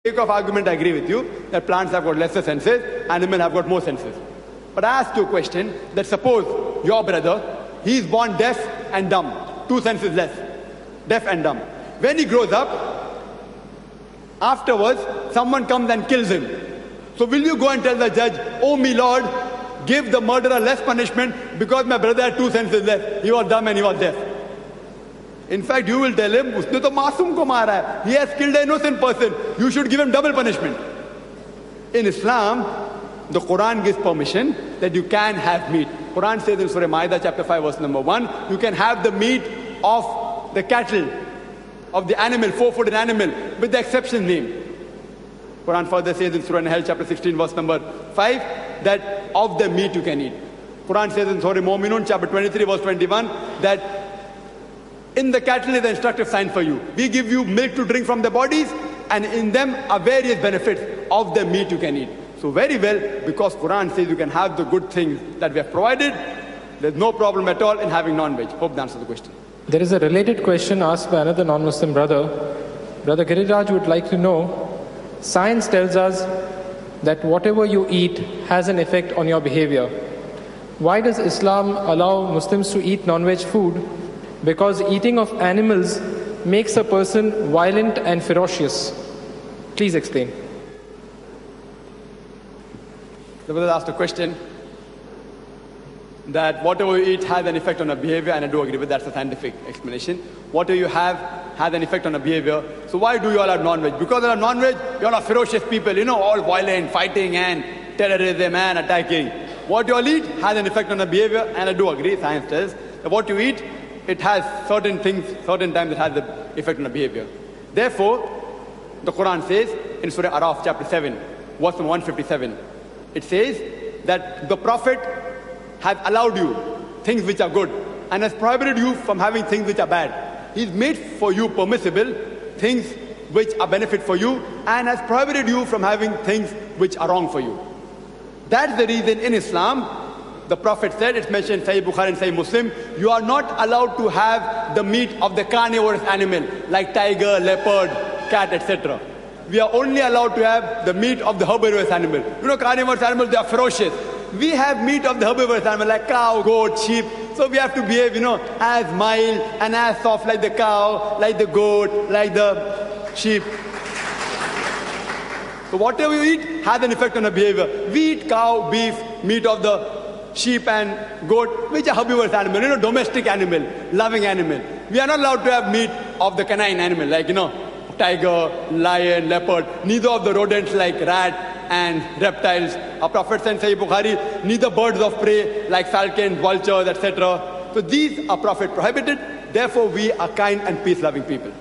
sake of argument, I agree with you that plants have got lesser senses, animals have got more senses. But I ask you a question that suppose your brother, he is born deaf and dumb, 2 senses less, deaf and dumb. When he grows up, afterwards, someone comes and kills him. So will you go and tell the judge, oh me Lord, give the murderer less punishment because my brother had 2 senses less, he was dumb and he was deaf? In fact, you will tell him, उसने तो मासूम को मारा है. He has killed an innocent person. You should give him double punishment. In Islam, the Qur'an gives permission that you can have meat. Qur'an says in Surah Ma'idah chapter 5 verse number 1, you can have the meat of the cattle, of the animal, 4-footed animal, with the exception name. Qur'an further says in Surah Nahl chapter 16 verse number 5 that of the meat you can eat. Qur'an says in Surah Mu'minun chapter 23 verse 21 that in the cattle is the instructive sign for you. We give you milk to drink from the bodies, and in them are various benefits of the meat you can eat. So very well, because Quran says you can have the good things that we have provided, there's no problem at all in having non-veg. Hope that answers the question. There is a related question asked by another non-Muslim brother. Brother Giriraj would like to know, science tells us that whatever you eat has an effect on your behavior. Why does Islam allow Muslims to eat non-veg food? Because eating of animals makes a person violent and ferocious. Please explain. The brother asked a question that whatever you eat has an effect on our behavior, and I do agree with that. That's a scientific explanation. Whatever you have has an effect on our behavior. So why do you all have non-veg? Because you are non-veg, you all are ferocious people, all violent, fighting and terrorism and attacking. What you all eat has an effect on our behavior, and I do agree, science says that what you eat, it has certain things, certain times it has the effect on the behavior. Therefore, the Quran says in Surah Araf chapter 7, verse 157, it says that the Prophet has allowed you things which are good and has prohibited you from having things which are bad. He's made for you permissible things which are benefit for you and has prohibited you from having things which are wrong for you. That's the reason in Islam, the Prophet said, it's mentioned in Sahih Bukhari and Sahih Muslim, you are not allowed to have the meat of the carnivorous animal like tiger, leopard, cat, etc. We are only allowed to have the meat of the herbivorous animal. Carnivorous animals, they are ferocious. We have meat of the herbivorous animal like cow, goat, sheep. So we have to behave, as mild and as soft like the cow, like the goat, like the sheep. So whatever you eat has an effect on the behavior. We eat cow, beef, meat of the sheep and goat, which are herbivorous animal, domestic animal, loving animal. We are not allowed to have meat of the canine animal, like, tiger, lion, leopard, neither of the rodents like rat and reptiles. Our Prophet said in Sahih Bukhari, neither birds of prey like falcons, vultures, etc. So these are Prophet prohibited. Therefore, we are kind and peace-loving people.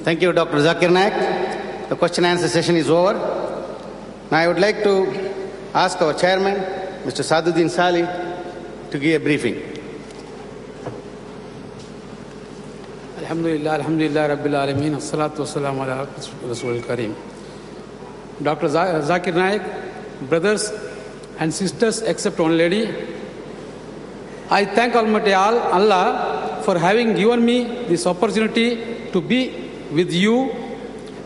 Thank you, Dr. Zakir Naik. The question and answer session is over. Now I would like to ask our chairman, Mr. Saduddin Sali, to give a briefing. Alhamdulillah, Alhamdulillah, Rabbil Alameen, As-salatu wassalamu ala Rasul Kareem. Dr. Zakir Naik, brothers and sisters, except one lady, I thank Almighty Allah for having given me this opportunity to be with you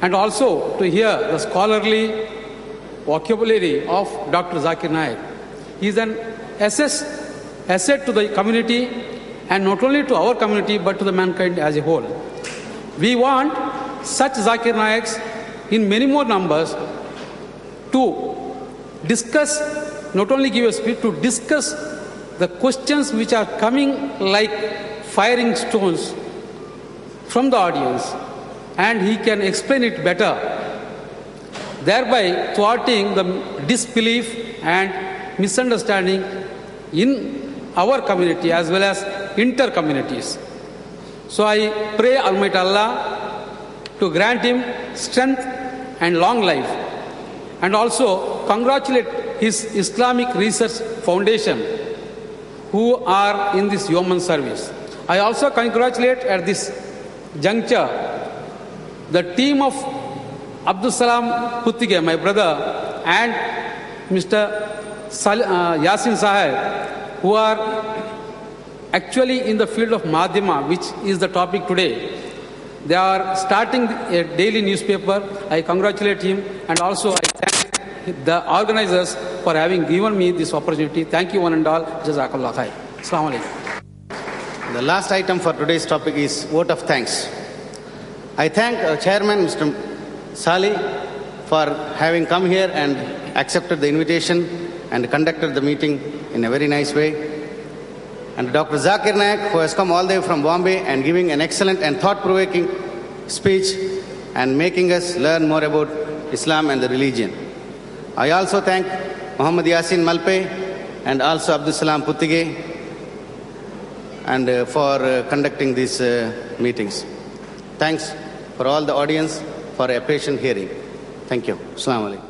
and also to hear the scholarly vocabulary of Dr. Zakir Naik. He is an asset to the community, and not only to our community but to the mankind as a whole. We want such Zakir Naiks in many more numbers to discuss, not only give a speech, to discuss the questions which are coming like firing stones from the audience, and he can explain it better, thereby thwarting the disbelief and misunderstanding in our community as well as inter-communities. So I pray Almighty Allah to grant him strength and long life, and also congratulate his Islamic Research Foundation who are in this human service. I also congratulate at this juncture the team of Abdul Salam Puttige, my brother, and Mr. Yasin Sahib, who are actually in the field of Madhyama, which is the topic today. They are starting a daily newspaper. I congratulate him, and also I thank the organizers for having given me this opportunity. Thank you one and all. Jazakallah khair. Assalamu alaikum. The last item for today's topic is vote of thanks. I thank our chairman, Mr. Sali, for having come here and accepted the invitation and conducted the meeting in a very nice way. And Dr. Zakir Naik, who has come all the way from Bombay and giving an excellent and thought-provoking speech and making us learn more about Islam and the religion. I also thank Muhammad Yasin Malpe and also Abdul Salam Puttige and for conducting these meetings. Thanks for all the audience for a patient hearing. Thank you. Assalamu alaikum.